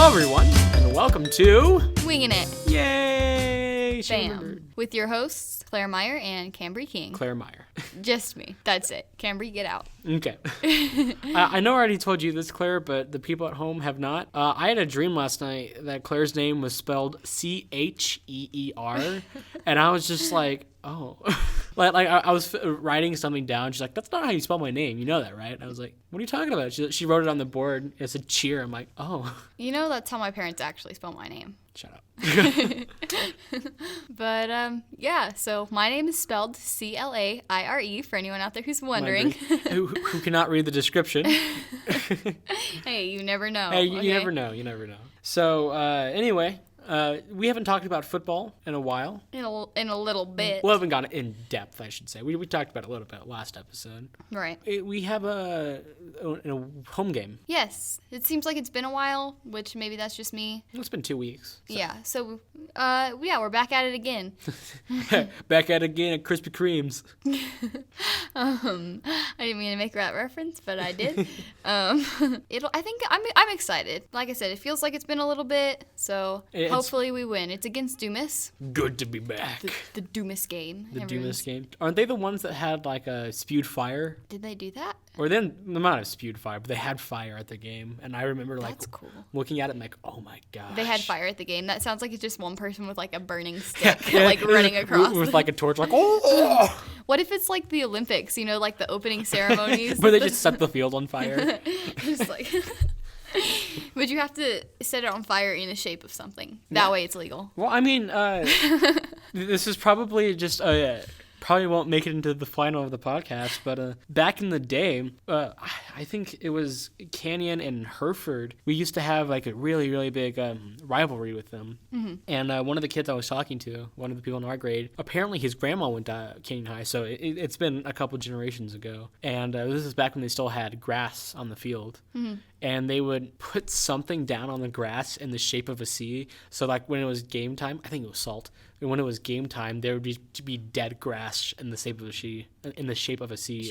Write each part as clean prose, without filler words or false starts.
Hello, everyone, and welcome to Winging It. Yay! Bam. With your hosts, Claire Meyer and Cambry King. Claire Meyer. Just me. That's it. Cambry, get out. Okay. I know I already told you this, Claire, but the people at home have not. I had a dream last night that Claire's name was spelled Cheer, and I was just like, oh. like I was writing something down. She's like, that's not how you spell my name. You know that, right? I was like, what are you talking about? She wrote it on the board. It said cheer. I'm like, oh. You know that's how my parents actually spell my name. Shut up. But, yeah, so my name is spelled Claire for anyone out there who's wondering. who cannot read the description. Hey, you never know. Hey, okay? you never know. You never know. So, anyway, we haven't talked about football in a while. In a little bit. We haven't gone in depth, I should say. We talked about it a little bit last episode. Right. We have a home game. Yes. It seems like it's been a while, which maybe that's just me. It's been 2 weeks. So. Yeah. So, we're back at it again. Back at it again at Krispy Kremes. I didn't mean to make that reference, but I did. I think I'm excited. Like I said, it feels like it's been a little bit, so hopefully we win. It's against Dumas. Good to be back. The Dumas game. The Dumas game. Aren't they the ones that had like a spewed fire? Did they do that? Or they might have spewed fire, but they had fire at the game, and I remember like That's cool. looking at it and like, oh my gosh. They had fire at the game. That sounds like it's just one person with like a burning stick, like running across. With like a torch, like oh. What if it's like the Olympics? You know, like the opening ceremonies. Where they just set the field on fire. Just like. But you have to set it on fire in the shape of something. That way it's legal. Well, I mean, this is probably just probably won't make it into the final of the podcast, but back in the day, I think it was Canyon and Hereford. We used to have like a really, really big rivalry with them. Mm-hmm. And one of the kids I was talking to, one of the people in our grade, apparently his grandma went to Canyon High, so it's been a couple generations ago. And this is back when they still had grass on the field. Mm-hmm. And they would put something down on the grass in the shape of a C. So like when it was game time, I think it was salt. And when it was game time, there would be dead grass in the shape of a C. In the shape of a C.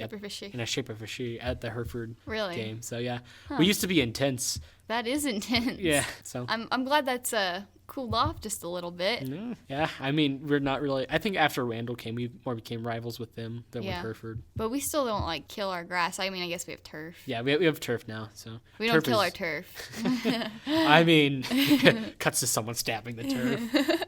In a shape of a C at the Hereford game. So yeah, we used to be intense. That is intense. Yeah. So I'm glad that's cooled off just a little bit. Yeah. I mean, we're not really. I think after Randall came, we more became rivals with them than with Hereford. But we still don't like kill our grass. I mean, I guess we have turf. Yeah, we have turf now. So we don't kill our turf. I mean, cuts to someone stabbing the turf.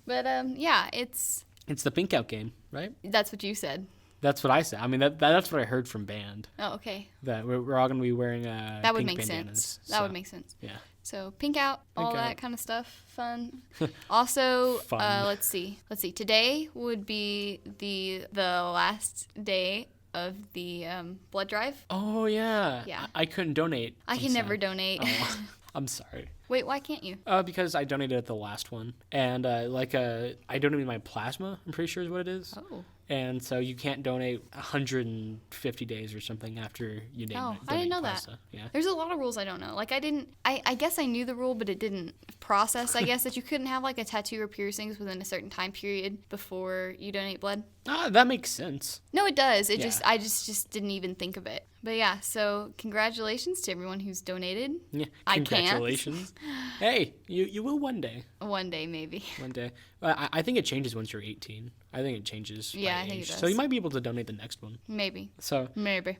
But yeah, it's the pink out game, right? That's what you said. That's what I said. I mean, that's what I heard from band. Oh, okay. That we're all going to be wearing that would pink make bandanas. sense. That would make sense. Yeah. So pink out, all that kind of stuff, fun. Also, fun. Let's see. Today would be the last day of the blood drive. Oh yeah. Yeah. I couldn't donate. I can never donate. Oh, I'm sorry. Wait, why can't you? Because I donated at the last one, and I donated my plasma. I'm pretty sure is what it is. Oh. And so you can't donate 150 days or something after you donate. Oh, I didn't know plasma. that. Yeah. There's a lot of rules I don't know. Like I guess I knew the rule, but it didn't process. I guess that you couldn't have like a tattoo or piercings within a certain time period before you donate blood. That makes sense. No, it does. I just didn't even think of it. But yeah, so congratulations to everyone who's donated. Yeah, congratulations. I can't. Hey, you will one day. One day, maybe. One day. I think it changes once you're 18. I think it changes. Yeah, I age. think it does. So you might be able to donate the next one. Maybe. So maybe.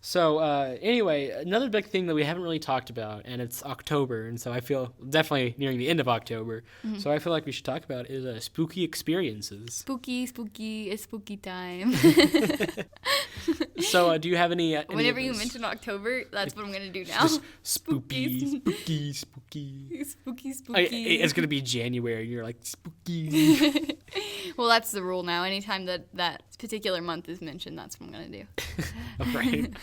So anyway, another big thing that we haven't really talked about, and it's October, and so I feel definitely nearing the end of October. Mm-hmm. So I feel like we should talk about is spooky experiences. Spooky, it's spooky time. So do you have any? Whenever you mention October, that's what I'm gonna do now. Just spooky. It's gonna be January. You're like spooky. Well, that's the rule now. Anytime that particular month is mentioned, that's what I'm going to do. Right.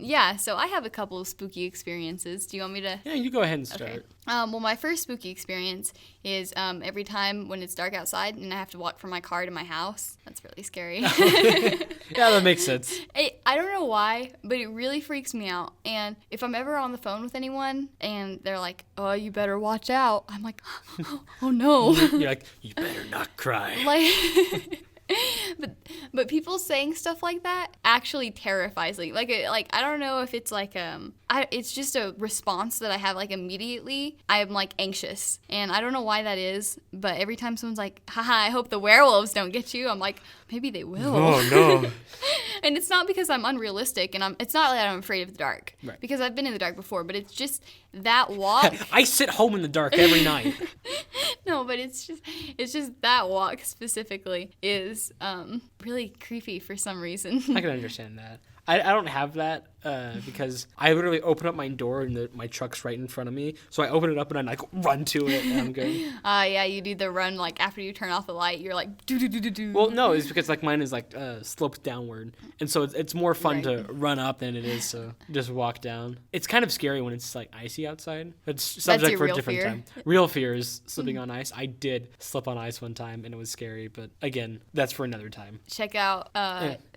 Yeah, so I have a couple of spooky experiences. Do you want me to? Yeah, you go ahead and start. Okay. Well, my first spooky experience is every time when it's dark outside and I have to walk from my car to my house. That's really scary. Yeah, that makes sense. I don't know why, but it really freaks me out. And if I'm ever on the phone with anyone and they're like, "Oh, you better watch out," I'm like, "Oh no!" You're like, "You better not cry." Like. But people saying stuff like that actually terrifies me. Like I don't know if it's like it's just a response that I have like immediately. I'm like anxious, and I don't know why that is, but every time someone's like, haha, I hope the werewolves don't get you, I'm like, maybe they will. Oh no. And it's not because I'm unrealistic, and it's not that I'm afraid of the dark, right. because I've been in the dark before, but it's just that walk. I sit home in the dark every night. No, but it's just that walk specifically is really creepy for some reason. I can understand that. I don't have that because I literally open up my door and my truck's right in front of me. So I open it up and I like run to it and I'm good. Yeah, you do the run like after you turn off the light. You're like do do do do do. Well, no, it's because like mine is like sloped downward, and so it's more fun to run up than it is to just walk down. It's kind of scary when it's like icy outside. It's subject for a different time. Real fear is slipping on ice. I did slip on ice one time and it was scary, but again, that's for another time. Check out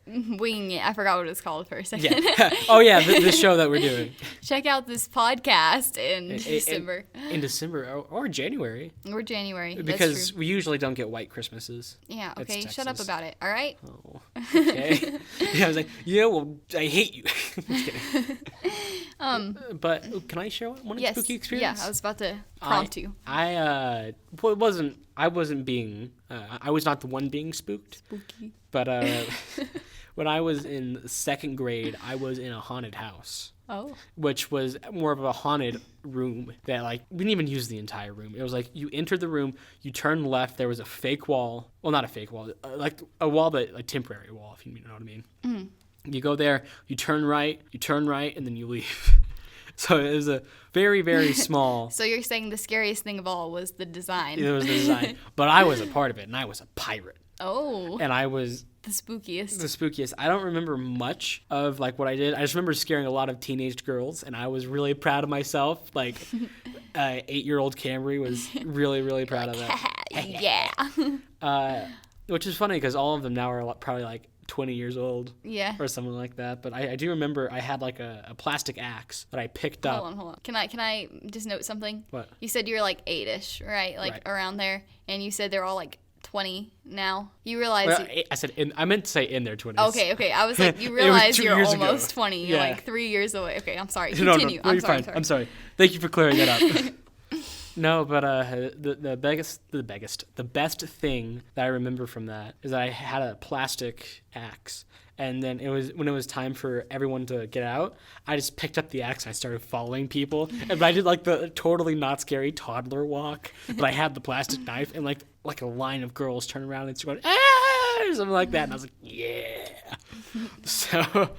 Winging It. I forgot what it's called for a second. Yeah. Oh yeah, the show that we're doing. Check out this podcast in December. In December or January. Or January. Because we usually don't get white Christmases. Yeah, okay, shut up about it, all right? Oh, okay. Yeah, I was like, yeah, well, I hate you. Just kidding. But can I share one spooky experience? Yeah, I was about to prompt you. I wasn't being, I was not the one being spooked. Spooky. But when I was in second grade, I was in a haunted house. Oh. Which was more of a haunted room that, like, we didn't even use the entire room. It was like you entered the room, you turned left, there was a fake wall. Well, not a fake wall, like a wall, but a temporary wall, if you know what I mean. Mm. You go there, you turn right, and then you leave. So it was a very, very small. So you're saying the scariest thing of all was the design. It was the design. But I was a part of it, and I was a pirate. Oh. And I was the spookiest. I don't remember much of like what I did. I just remember scaring a lot of teenage girls, and I was really proud of myself. Like 8-year-old Cambry was really, really proud of that. Yeah. Which is funny because all of them now are probably like 20 years old. Yeah. Or something like that. But I do remember I had like a plastic axe that I picked up. Hold on. Can I just note something? What? You said you were like 8-ish, right? Like around there, and you said they're all like 20 now. You realize I said I meant to say in their 20s. Okay. I was like, you realize you're almost ago. 20. You're like 3 years away. Okay, I'm sorry. No, Continue. you're fine. I'm sorry. Thank you for clearing that up. No, but the best thing that I remember from that is that I had a plastic axe. And then when it was time for everyone to get out, I just picked up the axe and I started following people. And I did like the totally not scary toddler walk, but I had the plastic knife and like a line of girls turn around and start going, ah, or something like that. And I was like, yeah. So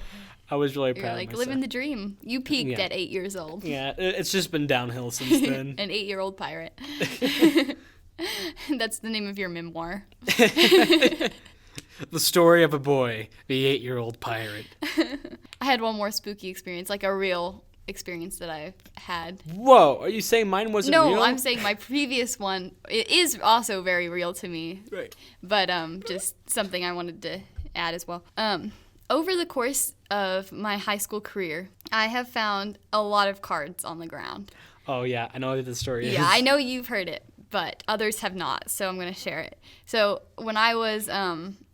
I was really proud of myself. Living the dream. You peaked at 8 years old. Yeah, it's just been downhill since then. An 8-year-old pirate. That's the name of your memoir. The story of a boy, the 8-year-old pirate. I had one more spooky experience, like a real experience that I've had. Whoa, are you saying mine wasn't real? No, I'm saying my previous one, it is also very real to me. Right. But just something I wanted to add as well. Over the course of my high school career, I have found a lot of cards on the ground. Oh, yeah, I know what the story is. Yeah, I know you've heard it, but others have not, so I'm going to share it. So when I was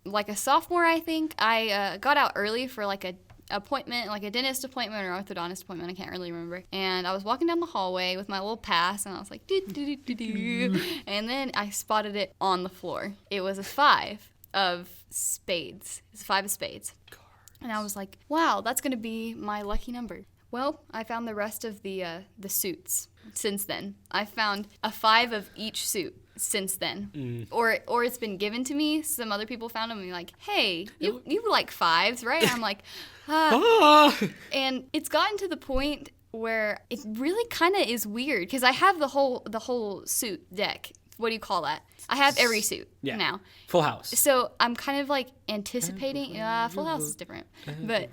like a sophomore, I think, I got out early for like a appointment, like a dentist appointment or orthodontist appointment, I can't really remember. And I was walking down the hallway with my little pass, and I was like, do. And then I spotted it on the floor. It was a 5 of spades. It's a 5 of spades. And I was like, wow, that's going to be my lucky number. Well, I found the rest of the suits since then. I found a 5 of each suit since then. Or it's been given to me. Some other people found them and be like, hey, you like 5s, right? And I'm like, And it's gotten to the point where it really kind of is weird because I have the whole suit deck. What do you call that? I have every suit now. Full house. So I'm kind of like anticipating. Full house is different, but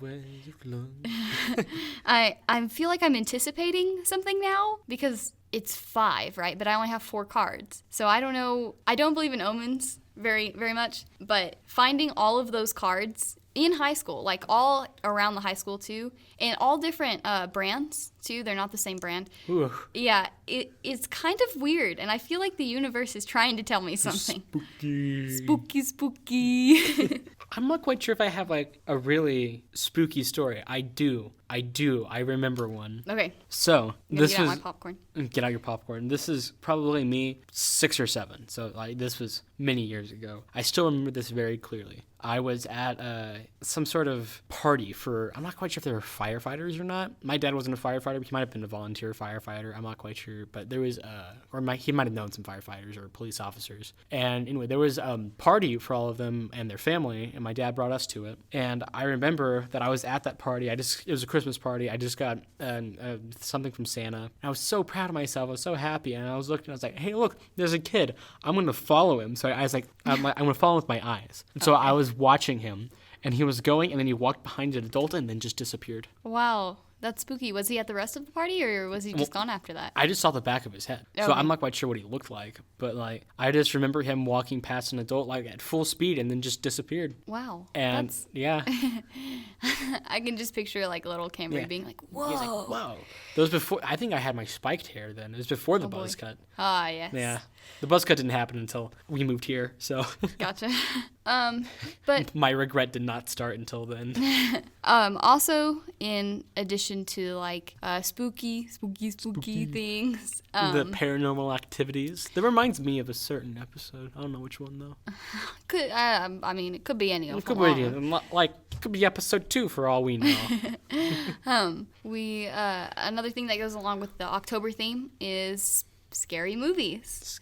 I feel like I'm anticipating something now because it's 5, right? But I only have 4 cards, so I don't know. I don't believe in omens very, very much, but finding all of those cards in high school, like all around the high school too, and all different brands too. They're not the same brand. Ooh. Yeah, it's kind of weird, and I feel like the universe is trying to tell me something. Spooky. Spooky. I'm not quite sure if I have like a really spooky story. I do. I remember one. Okay. So this get out was my popcorn. Get out your popcorn. This is probably me 6 or 7. So like this was many years ago. I still remember this very clearly. I was at some sort of party for, I'm not quite sure if they were firefighters or not. My dad wasn't a firefighter, but he might have been a volunteer firefighter. I'm not quite sure. But there was, he might have known some firefighters or police officers. And anyway, there was a party for all of them and their family, and my dad brought us to it. And I remember that I was at that party. It was a Christmas party. I just got something from Santa. And I was so proud of myself. I was so happy. And I was looking, I was like, hey, look, there's a kid. I'm going to follow him. So I was like, I'm going to follow him with my eyes. And so I was watching him, and he was going, and then he walked behind an adult and then just disappeared. Wow. That's spooky. Was he at the rest of the party, or was he just gone after that? I just saw the back of his head. Okay. So I'm not quite sure what he looked like. But, like, I just remember him walking past an adult, like, at full speed and then just disappeared. Wow. And, yeah. I can just picture, like, little Cambry being like, whoa. He's like, whoa. That was before, I think I had my spiked hair then. It was before the buzz cut. Ah, yes. Yeah. The buzz cut didn't happen until we moved here, so. Gotcha. But my regret did not start until then. Also, in addition to like spooky things, the paranormal activities. That reminds me of a certain episode. I don't know which one though. Could I mean, it could be any of them. It could be like it could be episode 2 for all we know. Another thing that goes along with the October theme is scary movies.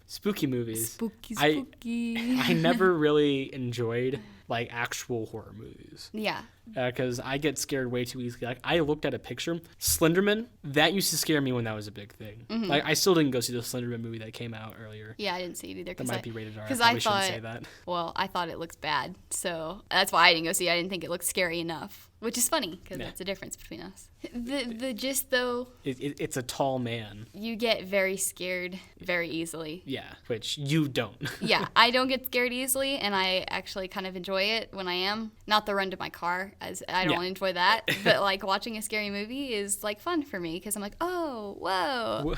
Spooky movies. Spooky. I never really enjoyed like actual horror movies. Yeah. Because I get scared way too easily. Like I looked at a picture, Slenderman. That used to scare me when that was a big thing. Mm-hmm. Like I still didn't go see the Slenderman movie that came out earlier. Yeah, I didn't see it either. That might be rated R. Because I shouldn't say that. Well, I thought it looked bad, so that's why I didn't go see it. I didn't think it looked scary enough, which is funny because that's the difference between us. The gist though, it's a tall man. You get very scared very easily. Yeah, which you don't. Yeah, I don't get scared easily, and I actually kind of enjoy it when I am. Not the run to my car, as I don't enjoy that, but like watching a scary movie is like fun for me because I'm like, oh, whoa,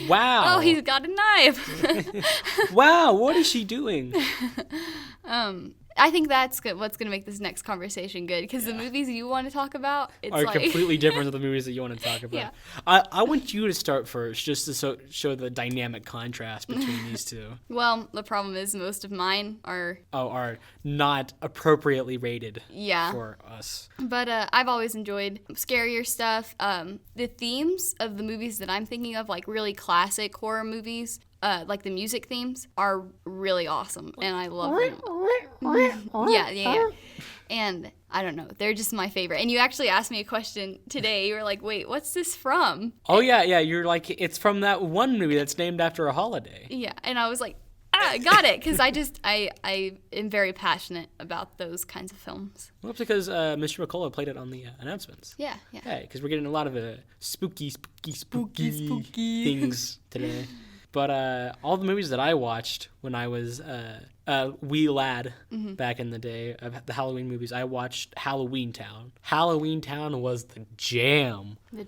wow, oh, he's got a knife. Wow, what is she doing? I think that's good. What's going to make this next conversation good, because the movies you want to talk about are completely different than the movies that you want to talk about. Yeah. I want you to start first, just to show the dynamic contrast between these two. Well, the problem is most of mine are not appropriately rated for us. But I've always enjoyed scarier stuff. The themes of the movies that I'm thinking of, like really classic horror movies, like the music themes, are really awesome, and I love them. Yeah. And I don't know, they're just my favorite. And you actually asked me a question today. You were like, wait, what's this from? Oh, yeah. You're like, it's from that one movie that's named after a holiday. Yeah, and I was like, got it, because I am very passionate about those kinds of films. Well, it's because Mr. McCullough played it on the announcements. Yeah. Hey, because we're getting a lot of spooky things today. But all the movies that I watched when I was a wee lad back in the day, of the Halloween movies, I watched Halloween Town. Halloween Town was the jam. I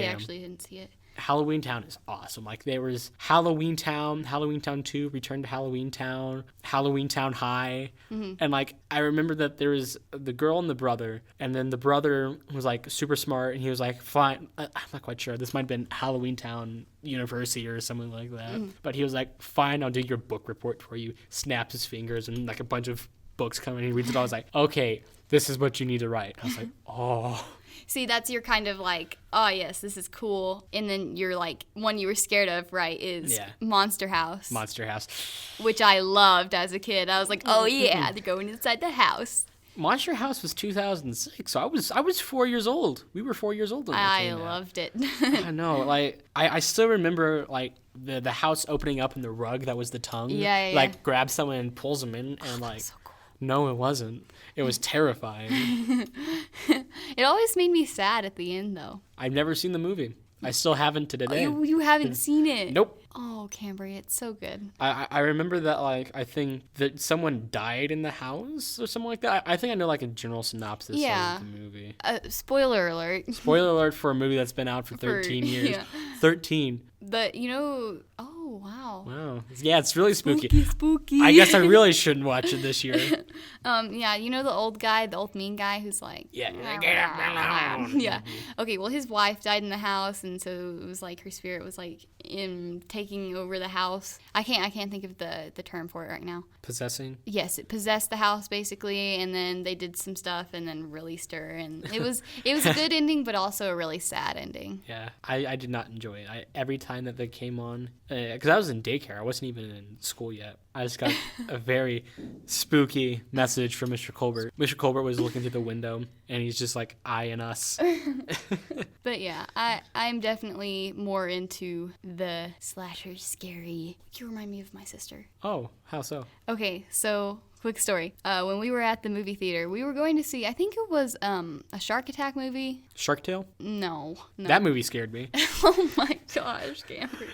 actually didn't see it. Halloween Town is awesome. Like, there was Halloween Town 2, Return to Halloween Town High. Mm-hmm. And, like, I remember that there was the girl and the brother, and then the brother was, like, super smart, and he was like, fine. I'm not quite sure. This might have been Halloween Town University or something like that. Mm-hmm. But he was like, fine, I'll do your book report for you. Snaps his fingers, and, like, a bunch of books come in, and he reads it all. I was like, okay, this is what you need to write. I was like, oh. See, that's your kind of like, oh, yes, this is cool. And then you're like, one you were scared of, right, is Monster House. Which I loved as a kid. I was like, oh, yeah, they're going inside the house. Monster House was 2006, so I was 4 years old. We were 4 years old when it came out. I loved it. I know. Like, I still remember, like, the house opening up and the rug that was the tongue. Yeah. Like, grabs someone and pulls them in, and, like, so cool. No, it wasn't. It was terrifying. It always made me sad at the end, though. I've never seen the movie. I still haven't to today. Oh, you haven't seen it? Nope. Oh, Cambry, it's so good. I remember that, like, I think that someone died in the house or something like that. I think I know, like, a general synopsis of the movie. Spoiler alert. Spoiler alert for a movie that's been out for 13 years. Yeah. 13. But, wow. Wow. Yeah, it's really spooky. Spooky. I guess I really shouldn't watch it this year. Yeah, you know the old guy, the old mean guy who's like, Yeah. Get up alone. yeah. Okay, well, his wife died in the house, and so it was like her spirit was like in taking over the house. I can't think of the term for it right now. Possessing? Yes, it possessed the house basically, and then they did some stuff and then released her, and it was a good ending, but also a really sad ending. Yeah, I did not enjoy it. Every time that they came on, because I was in daycare, I wasn't even in school yet. I just got a very spooky message from Mr. Colbert. Mr. Colbert was looking through the window, and he's just like eyeing us. But yeah, I'm definitely more into the slasher scary. You remind me of my sister. Oh, how so? Okay, so quick story. When we were at the movie theater, we were going to see, I think it was a shark attack movie. Shark Tale? No. That movie scared me. Oh my gosh, Cambry.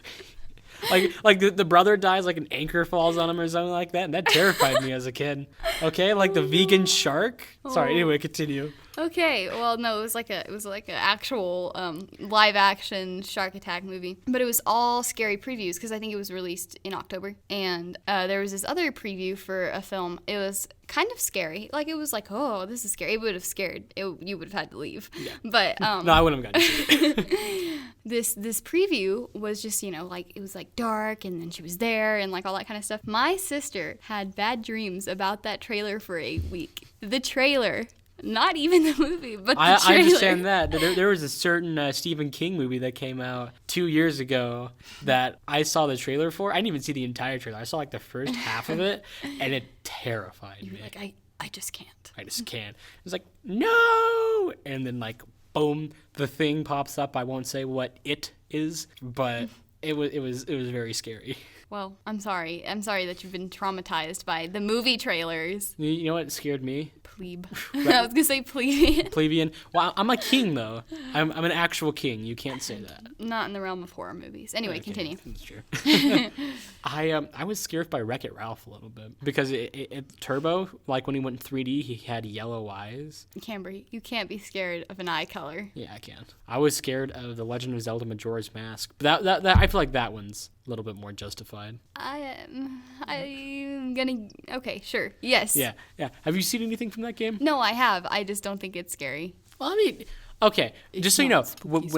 Like the brother dies, like an anchor falls on him or something like that, and that terrified me as a kid. Okay, like the vegan shark. Sorry. Anyway, continue. Okay, well, no, it was like an actual live action shark attack movie, but it was all scary previews because I think it was released in October, and there was this other preview for a film. It was kind of scary, like it was like, oh, this is scary. It would have scared. You would have had to leave. Yeah. But no, I wouldn't have gotten to see it. This preview was just, like it was like dark, and then she was there and like all that kind of stuff. My sister had bad dreams about that trailer for a week. The trailer. Not even the movie, but the trailer. I understand that. There was a certain Stephen King movie that came out 2 years ago that I saw the trailer for. I didn't even see the entire trailer. I saw like the first half of it, and it terrified me. Like, I just can't. I just can't. It was like, no! And then like, boom, the thing pops up. I won't say what it is, but it was very scary. Well, I'm sorry. I'm sorry that you've been traumatized by the movie trailers. You know what scared me? Plebe. I was going to say plebeian. Plebeian. Well, I'm a king, though. I'm an actual king. You can't say that. Not in the realm of horror movies. Anyway, okay, continue. That's true. I was scared by Wreck-It Ralph a little bit because it Turbo, like when he went 3D, he had yellow eyes. Cambry, you can't be scared of an eye color. Yeah, I can. I was scared of The Legend of Zelda Majora's Mask. But that I feel like that one's a little bit more justified. I'm gonna... Okay, sure. Yes. Yeah. Have you seen anything from that game? No, I have. I just don't think it's scary. Well, I mean... Okay, just so you know, spooky.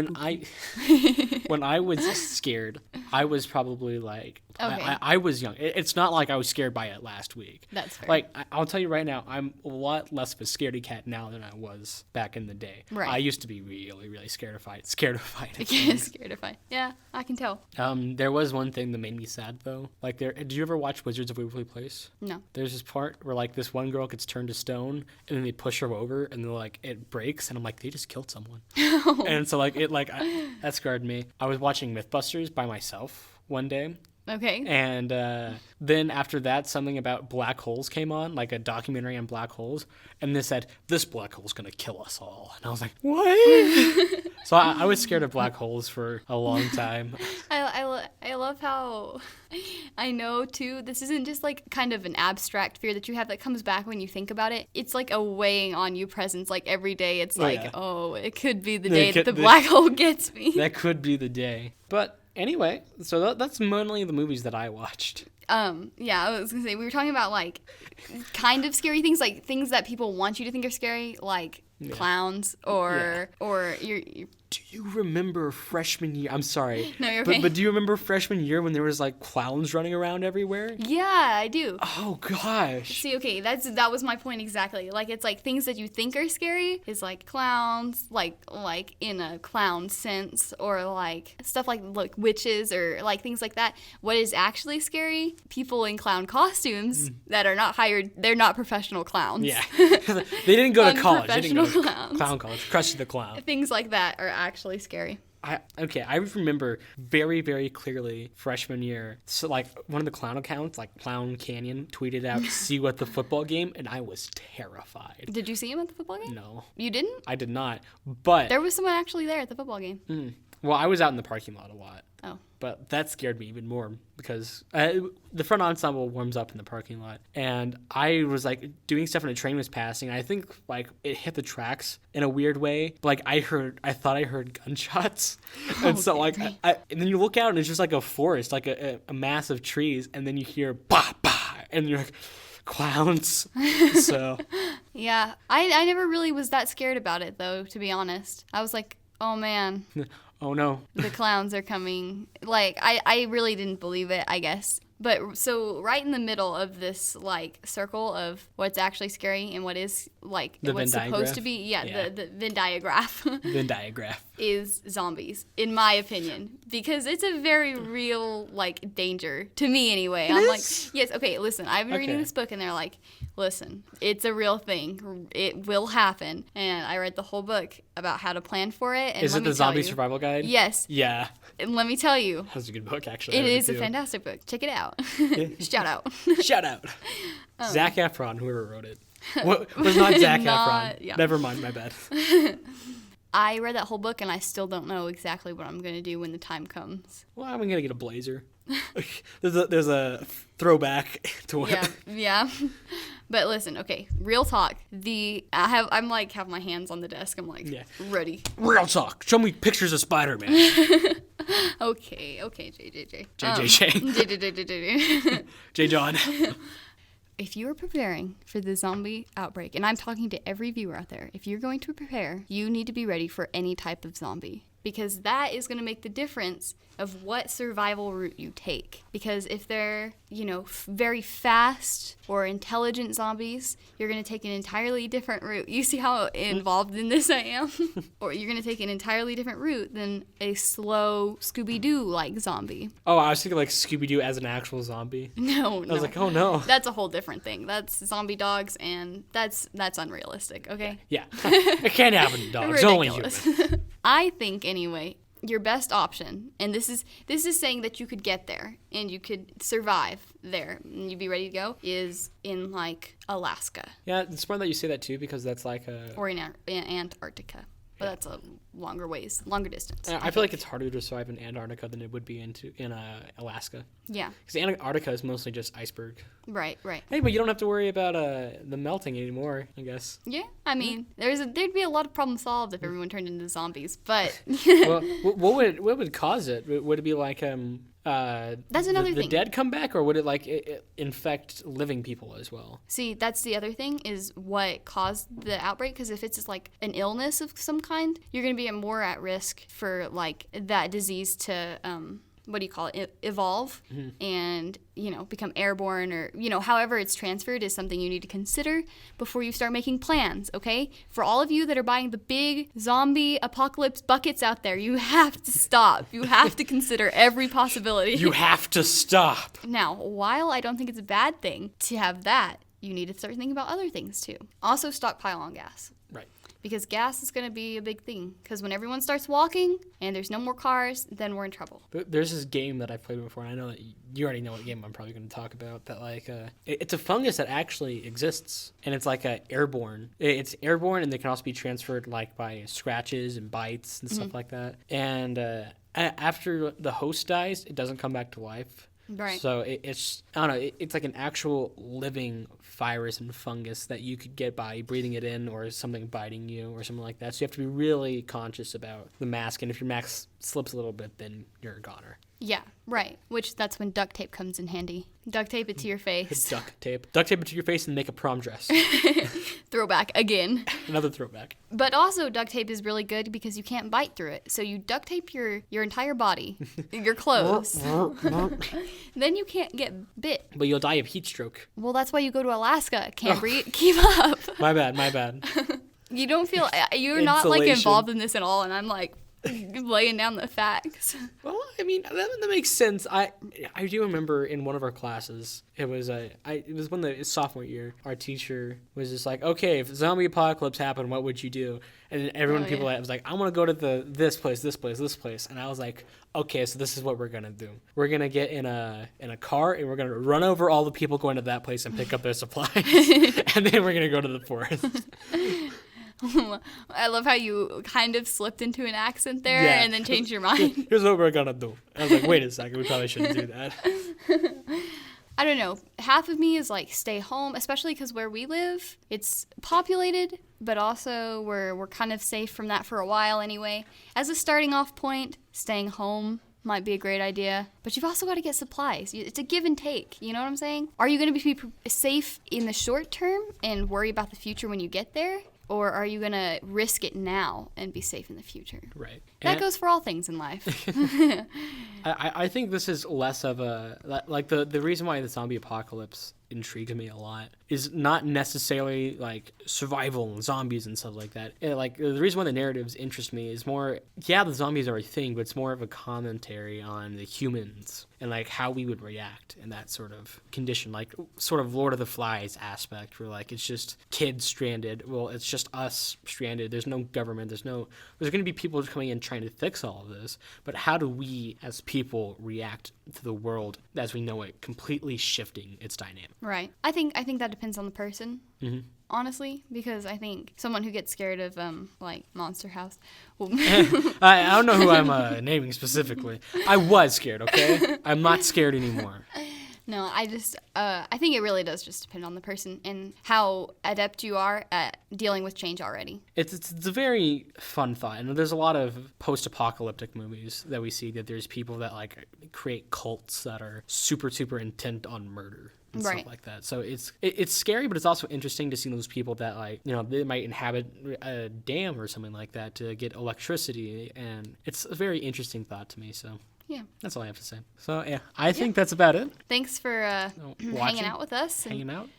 when I was scared, I was probably like, okay. I was young. It's not like I was scared by it last week. That's fair. Like, I'll tell you right now, I'm a lot less of a scaredy cat now than I was back in the day. Right. I used to be really, really scared of fighting. Scared of fight. Yeah, I can tell. There was one thing that made me sad though. Like, did you ever watch Wizards of Waverly Place? No. There's this part where like this one girl gets turned to stone, and then they push her over, and then like it breaks, and I'm like, they just killed someone. And so like that scarred me. I was watching Mythbusters by myself one day. Okay. And then after that, something about black holes came on, like a documentary on black holes, and they said, this black hole's gonna kill us all. And I was like, what? So I was scared of black holes for a long time. I love how I know too, this isn't just like kind of an abstract fear that you have that comes back when you think about it. It's like a weighing on you presence, like every day it's like, it could be the day that the black hole gets me. That could be the day. But anyway, so that's mainly the movies that I watched. Yeah, I was gonna say, we were talking about like kind of scary things, like things that people want you to think are scary, like clowns or your Do you remember freshman year? I'm sorry. No, you're okay. But do you remember freshman year when there was like clowns running around everywhere? Yeah, I do. Oh gosh. See, okay, that was my point exactly. Like, it's like things that you think are scary is like clowns, like in a clown sense, or like stuff like witches or like things like that. What is actually scary? People in clown costumes that are not hired. They're not professional clowns. Yeah. They didn't go to college. They didn't go to clowns. Clown college. Crush the Clown. Things like that are actually scary. I remember very, very clearly freshman year. So like one of the clown accounts, like Clown Canyon, tweeted out, "See you at the football game," and I was terrified. Did you see him at the football game? No. You didn't? I did not. But there was someone actually there at the football game. Well, I was out in the parking lot a lot. Oh. But that scared me even more because the front ensemble warms up in the parking lot, and I was like doing stuff and a train was passing. And I think like it hit the tracks in a weird way. Like I thought I heard gunshots, and so like and then you look out and it's just like a forest, like a mass of trees, and then you hear bah bah, and you're like, clowns. So yeah, I never really was that scared about it though, to be honest. I was like, oh man. Oh no. The clowns are coming. Like, I really didn't believe it, I guess. But so right in the middle of this like circle of what's actually scary and what is like the what's Venn supposed diagram? to be, Yeah. the Venn diagram. Venn diagram. Is zombies, in my opinion, because it's a very real like danger to me anyway. I'm like, yes, okay, listen, I've been reading this book and they're like, listen, it's a real thing, it will happen, and I read the whole book about how to plan for it. And is it the zombie survival guide? Yes. Yeah. And let me tell you, that's a good book actually. it is a fantastic book. Check it out. Shout out. Shout out. Zac Efron, whoever wrote it. Was not Zac Efron. Yeah. Never mind, my bad. I read that whole book and I still don't know exactly what I'm going to do when the time comes. Well, I'm going to get a blazer. there's a throwback to what. Yeah. But listen, okay, real talk. I'm like have my hands on the desk. I'm like ready. Real talk. Show me pictures of Spider-Man. Okay, JJJ. JJJ. J John. If you are preparing for the zombie outbreak, and I'm talking to every viewer out there, if you're going to prepare, you need to be ready for any type of zombie. Because that is going to make the difference of what survival route you take. Because if they're, very fast or intelligent zombies, you're going to take an entirely different route. You see how involved in this I am? Or you're going to take an entirely different route than a slow Scooby-Doo-like zombie. Oh, I was thinking like Scooby-Doo as an actual zombie. No. I was like, oh no. That's a whole different thing. That's zombie dogs, and that's unrealistic, okay? Yeah. It can't happen to dogs. Only humans. I think, anyway, your best option, and this is saying that you could get there and you could survive there and you'd be ready to go, is in like Alaska. Yeah, it's smart that you say that too, because that's like or in Antarctica. But that's a longer distance. I feel like it's harder to survive in Antarctica than it would be in Alaska. Yeah. Because Antarctica is mostly just iceberg. Right. Hey, but you don't have to worry about the melting anymore, I guess. Yeah, I mean, there'd be a lot of problems solved if everyone turned into zombies, but... Well, what would cause it? Would it be like that's another thing. The dead come back, or would it like infect living people as well? See, that's the other thing, is what caused the outbreak. Because if it's just like an illness of some kind, you're going to be more at risk for like that disease to evolve and become airborne, or however it's transferred is something you need to consider before you start making plans. Okay, for all of you that are buying the big zombie apocalypse buckets out there, you have to stop. You have to consider every possibility. You have to stop. Now, while I don't think it's a bad thing to have that, you need to start thinking about other things too. Also, stockpile on gas. Right. Because gas is going to be a big thing. Because when everyone starts walking and there's no more cars, then we're in trouble. There's this game that I've played before, and I know that you already know what game I'm probably going to talk about. That like it's a fungus that actually exists, and it's like airborne. It's airborne, and they can also be transferred like by scratches and bites and stuff like that. And after the host dies, it doesn't come back to life. Right. So it's I don't know. It's like an actual living virus and fungus that you could get by breathing it in, or something biting you, or something like that. So you have to be really conscious about the mask. And if your mask slips a little bit, then you're a goner. Yeah, right. Which that's when duct tape comes in handy. Duct tape it to your face. Duct tape it to your face and make a prom dress. Throwback again. Another throwback. But also duct tape is really good because you can't bite through it. So you duct tape your entire body, your clothes. Then you can't get bit. But you'll die of heat stroke. Well, that's why you go to Alaska, Cambry. Keep up. My bad. You don't feel, you're not like involved in this at all, and I'm like laying down the facts. Well, I mean, that makes sense. I do remember in one of our classes, it was when the sophomore year, our teacher was just like, okay, if zombie apocalypse happened, what would you do? And people was like, I want to go to this place, and I was like, okay, so this is what we're gonna do. We're gonna get in a car, and we're gonna run over all the people going to that place and pick up their supplies, and then we're gonna go to the forest. I love how you kind of slipped into an accent there and then changed your mind. Here's what we're gonna do. I was like, wait a second, we probably shouldn't do that. I don't know. Half of me is like stay home, especially because where we live, it's populated, but also we're kind of safe from that for a while anyway. As a starting off point, staying home might be a great idea, but you've also got to get supplies. It's a give and take, you know what I'm saying? Are you going to be safe in the short term and worry about the future when you get there? Or are you going to risk it now and be safe in the future? Right. That goes for all things in life. I think this is less of a, like the reason why the zombie apocalypse intrigued me a lot is not necessarily like survival and zombies and stuff like that. Like the reason why the narratives interest me is more, the zombies are a thing, but it's more of a commentary on the humans and like how we would react in that sort of condition, like sort of Lord of the Flies aspect where like it's just kids stranded. Well, it's just us stranded. There's no government. There's going to be people coming in trying to fix all of this, but how do we as people react to the world as we know it completely shifting its dynamic? Right. I think that depends on the person. Mm-hmm. Honestly, because I think someone who gets scared of like Monster House will I don't know who I'm naming specifically. I was scared, okay? I'm not scared anymore. No, I think it really does just depend on the person and how adept you are at dealing with change already. It's a very fun thought, and there's a lot of post-apocalyptic movies that we see that there's people that like create cults that are super, super intent on murder. And stuff like that. So it's scary, but it's also interesting to see those people that like, they might inhabit a dam or something like that to get electricity, and it's a very interesting thought to me. So yeah, that's all I have to say. So yeah, I think that's about it. Thanks for hanging out with us. Hanging out.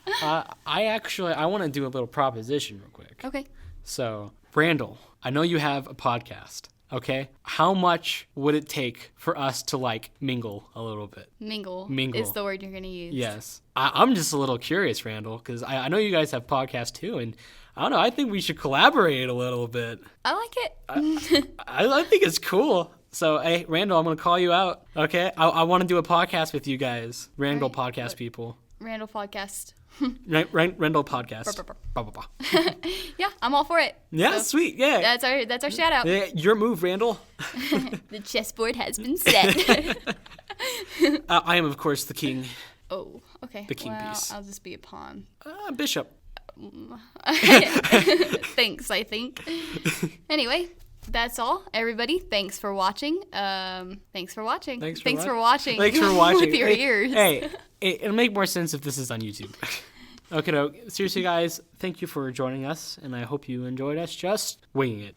I want to do a little proposition real quick. Okay. So Randall, I know you have a podcast. Okay, how much would it take for us to like mingle a little bit? Mingle is the word you're gonna use. Yes, I'm just a little curious, Randall, because I know you guys have podcasts too, and I don't know. I think we should collaborate a little bit. I like it. I think it's cool. So, hey, Randall, I'm gonna call you out. Okay, I want to do a podcast with you guys, Randall podcast people. Randall podcast. Randall podcast. Yeah, I'm all for it. Yeah, so sweet. Yeah, that's our shout out. Yeah, your move, Randall. The chessboard has been set. I am, of course, the king. Oh, okay. The king piece. I'll just be a pawn. Bishop. Thanks, I think. Anyway, that's all, everybody. Thanks for watching. Thanks for watching. Thanks for watching. Thanks for watching. With your ears. Hey, it'll make more sense if this is on YouTube. Okay, seriously, guys, thank you for joining us, and I hope you enjoyed us just winging it.